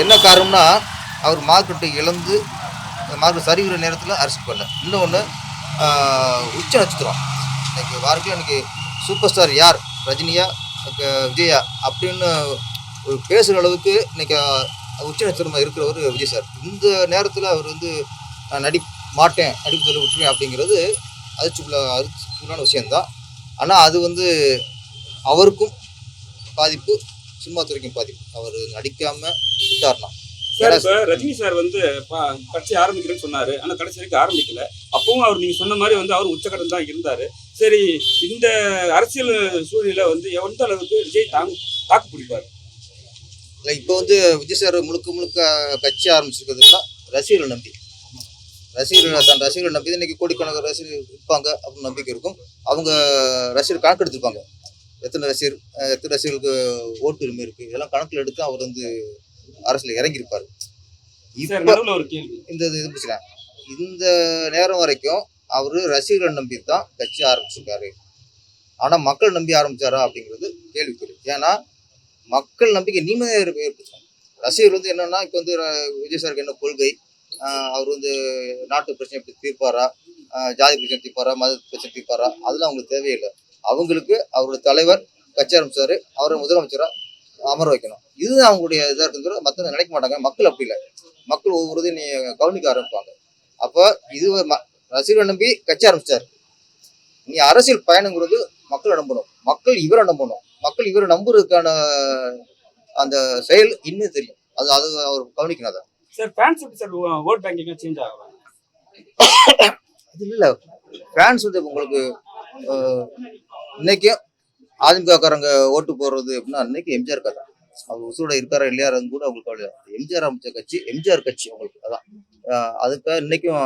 என்ன காரணம்னா அவர் மார்க்கெட்டை இழந்து மார்க்கெட் சரிகிற நேரத்தில் அரசியல் பண்ணல. இன்னொன்று உச்ச நட்சத்திரம் இன்னைக்கு வாழ்க்கையில் இன்னைக்கு சூப்பர் ஸ்டார் யார், ரஜினியா விஜயா அப்படின்னு ஒரு பேசுகிற அளவுக்கு இன்னைக்கு உச்ச நட்சத்திரமாக இருக்கிறவர் விஜய் சார். இந்த நேரத்தில் அவர் வந்து நான் மாட்டேன் நடிப்பு சொல்லி விட்டுருவேன் அப்படிங்கிறது அதிர்ச்சிக்குள்ளான விஷயந்தான். ஆனால் அது வந்து அவருக்கும் பாதிப்பு, சினிமா துறைக்கும் பாதிப்பு. அவர் நடிக்காமல் விட்டார்னா. சார் இப்ப ரஜினி சார் வந்து கட்சி ஆரம்பிக்கிறேன்னு சொன்னாரு. ஆனா கடைசி வரைக்கும் ஆரம்பிக்கல. அப்பவும் அவர் நீங்க சொன்ன மாதிரி வந்து அவர் உச்சகட்டம் தான் இருந்தாரு. சரி, இந்த அரசியல் சூழ்நிலை வந்து எந்த அளவுக்கு விஜய் தாக்கு பிடிப்பாரு? இல்லை, இப்போ வந்து விஜய் சார் முழுக்க கட்சி ஆரம்பிச்சிருக்கிறதுனா ரசிகர்களை நம்பி, தன் ரசிகர்களை நம்பி இன்னைக்கு கோடிக்கணக்கான ரசிகர்கள் இருப்பாங்க அப்படின்னு நம்பிக்கை இருக்கும். அவங்க ரசிகர் கணக்கு எடுத்திருப்பாங்க. எத்தனை ரசிகர்களுக்கு ஓட்டு உரிமை இருக்கு, இதெல்லாம் கணக்கில் எடுத்து அவர் வந்து அரசியல் இறங்கியிருப்பாரு. இப்போ ஒரு கேள்வி, இந்த நேரம் வரைக்கும் அவரு ரசிகர்களை நம்பி தான் கட்சி ஆரம்பிச்சிருக்காரு. ஆனா மக்கள் நம்பி ஆரம்பிச்சாரா அப்படிங்கிறது கேள்விக்குறி. ஏன்னா மக்கள் நம்பிக்கை நிம்மதியாக ஏற்படுத்தணும். ரசிகர் வந்து என்னன்னா, இப்போ வந்து விஜய் சாருக்கு என்ன கொள்கை, அவர் வந்து நாட்டு பிரச்சனை எப்படி தீர்ப்பாரா, ஜாதி பிரச்சனை தீர்ப்பாரா, மத பிரச்சனை தீர்ப்பாரா, அதெல்லாம் அவங்களுக்கு தேவையில்லை. அவங்களுக்கு அவரோட தலைவர் கட்சி ஆரம்பிச்சாரு, அவரை முதலமைச்சராக அமர வைக்கணும். இதுதான் அவங்களுடைய இதாக இருக்குங்கிற மற்ற நினைக்க மாட்டாங்க. மக்கள் அப்படி இல்லை. மக்கள் ஒவ்வொரு இதையும் கவனிக்க ஆரம்பிப்பாங்க. அப்போ இது ரசிகர்கள் நம்பி கட்சி ஆரம்பிச்சாரு. நீ அரசியல் பயணங்கிறது மக்களை நம்பணும், மக்கள் இவரை நம்பணும். மக்கள் இவரை நம்புறதுக்கான அந்த செயல் இன்னும் தெரியும். அது அவர் கவனிக்கணும். அதை சார் ஃபேன்ஸ் சார் ஓட் பேங்கிங் சேஞ்ச் ஆகலாம். அது இல்லை, ஃபேன்ஸ் வந்து உங்களுக்கு இன்னைக்கும் அதிமுகக்காரங்க ஓட்டு போடுறது அப்படின்னா இன்னைக்கு எம்ஜிஆர் கதை. அவர் உசுரோட இருக்காரா இல்லையாருன்னு கூட அவங்களுக்கு கவலை. எம்ஜிஆர் அமைச்ச கட்சி எம்ஜிஆர் கட்சி அவங்களுக்கு. அதான் அதுக்காக இன்னைக்கும்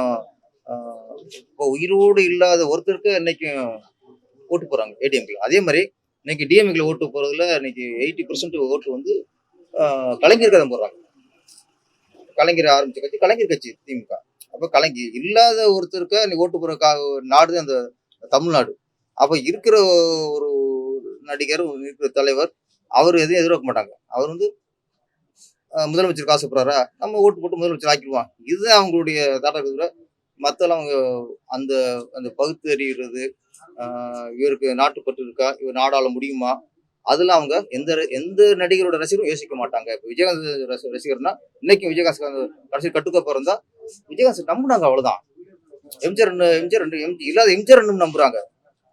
இப்போ உயிரோடு இல்லாத ஒருத்தருக்கு இன்னைக்கும் ஓட்டு போறாங்க ஏடிஎம்கே. அதே மாதிரி இன்னைக்கு டிஎம்கேல ஓட்டு போறதுல இன்னைக்கு 80% ஓட்டு வந்து கலைஞர் கதை போடுறாங்க. கலைஞர் ஆரம்பிச்ச கட்சி கலைஞர் கட்சி திமுக. அப்போ கலைஞர் இல்லாத ஒருத்தருக்கு நீ ஓட்டு போற நாடு அந்த தமிழ்நாடு. அப்போ இருக்கிற ஒரு நடிகர், இருக்கிற தலைவர், அவர் எதையும் எதிர்பார்க்க மாட்டாங்க. அவர் வந்து முதலமைச்சர் காசு போறாரா, நம்ம ஓட்டு போட்டு முதலமைச்சர் ஆக்கிடுவான். இதுதான் அவங்களுடைய தாட்டத்தை. மற்றெல்லாம் அவங்க அந்த அந்த பகுத்தறிகிறது, இவருக்கு நாட்டுப்பற்று இருக்கா, இவர் நாடாள முடியுமா, அதெல்லாம் அவங்க எந்த நடிகரோட ரசிகரும் யோசிக்க மாட்டாங்க. இப்போ விஜயகாந்த் ரசிகர்னா இன்னைக்கு விஜயகாந்த் கடைசி கட்டுக்க பிறந்தா விஜயகாந்த் நம்புனாங்க, அவ்வளவுதான். இல்லாத எம்ஜிஆர் நம்புறாங்க,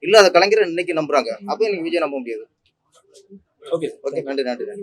இல்லாத கலைஞரை இன்னைக்கு நம்புறாங்க. அப்போ இன்னைக்கு விஜய் நம்ப முடியாது. ஓகே, நன்றி.